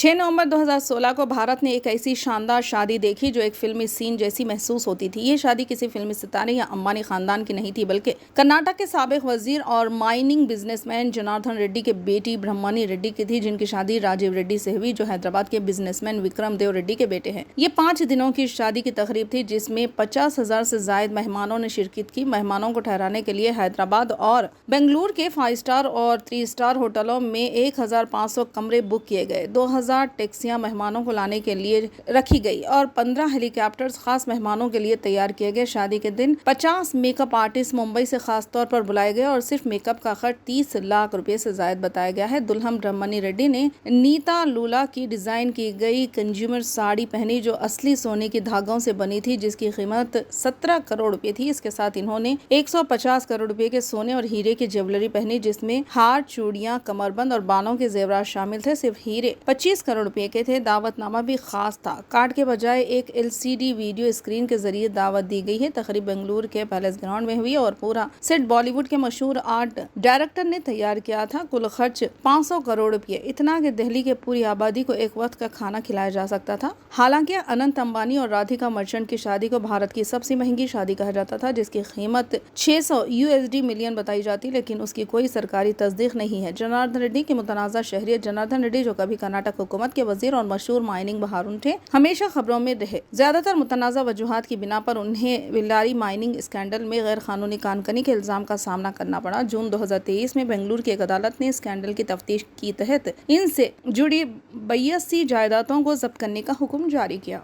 6 नवंबर 2016 को भारत ने एक ऐसी शानदार शादी देखी जो एक फिल्मी सीन जैसी महसूस होती थी। ये शादी किसी फिल्मी सितारे या अंबानी खानदान की नहीं थी, बल्कि कर्नाटक के साबिक वजीर और माइनिंग बिजनेसमैन जनार्दन रेड्डी के बेटी ब्रह्मणी रेड्डी की थी, जिनकी शादी राजीव रेड्डी से हुई, जो हैदराबाद के बिजनेसमैन विक्रम देव रेड्डी के बेटे हैं। ये 5 दिनों की शादी की तकरीब थी, जिसमें 50,000 से ज्यादा मेहमानों ने शिरकत की। मेहमानों को ठहराने के लिए हैदराबाद और बेंगलुरु के 5 स्टार और 3 स्टार होटलों में 1500 कमरे बुक किए गए। 2000 टैक्सियां मेहमानों को लाने के लिए रखी गई और 15 हेलीकॉप्टर्स खास मेहमानों के लिए तैयार किए गए। शादी के दिन 50 मेकअप आर्टिस्ट मुंबई से खास तौर पर बुलाए गए और सिर्फ मेकअप का खर्च 30 लाख रुपए से ज्यादा बताया गया है। दुल्हन ब्रह्मणी रेड्डी ने नीता लूला की डिजाइन की गई कंज्यूमर साड़ी पहनी, जो असली सोने की धागों से बनी थी, जिसकी कीमत 17 करोड़ रुपए थी। इसके साथ इन्होंने 150 करोड़ रुपए के सोने और हीरे की ज्वेलरी पहनी, जिसमें हार, चूड़ियां, कमरबंद और बालों के जेवरात शामिल थे। सिर्फ हीरे 25 करोड़ रुपए के थे। दावतनामा भी खास था। कार्ड के बजाय एक LCD वीडियो स्क्रीन के जरिए दावत दी गई है। तकरीब बेंगलुरु के पैलेस ग्राउंड में हुई और पूरा सेट बॉलीवुड के मशहूर आर्ट डायरेक्टर ने तैयार किया था। कुल खर्च 500 करोड़ रुपए, इतना कि दिल्ली के पूरी आबादी को एक वक्त का खाना खिलाया जा सकता था। हालांकि अनंत अंबानी और राधिका मर्चेंट की शादी को भारत की सबसे महंगी शादी कहा जाता था, जिसकी कीमत $600 मिलियन बताई जाती, लेकिन उसकी कोई सरकारी तस्दीक नहीं है। जनार्दन रेड्डी की मुतनाज़ा शहरियत। जनार्दन रेड्डी, जो कभी कर्नाटक हुकूमत के वजीर और मशहूर माइनिंग बहारून थे, हमेशा खबरों में रहे। ज्यादातर मुतनाज़ा वजूहात की बिना पर उन्हें विल्लारी माइनिंग स्कैंडल में गैर कानूनी कानकनी के इल्जाम का सामना करना पड़ा। जून 2023 में बेंगलुरु की एक अदालत ने स्कैंडल की तफ्तीश की तहत इनसे जुड़ी 82 जायदादों को जब्त करने का हुक्म जारी किया।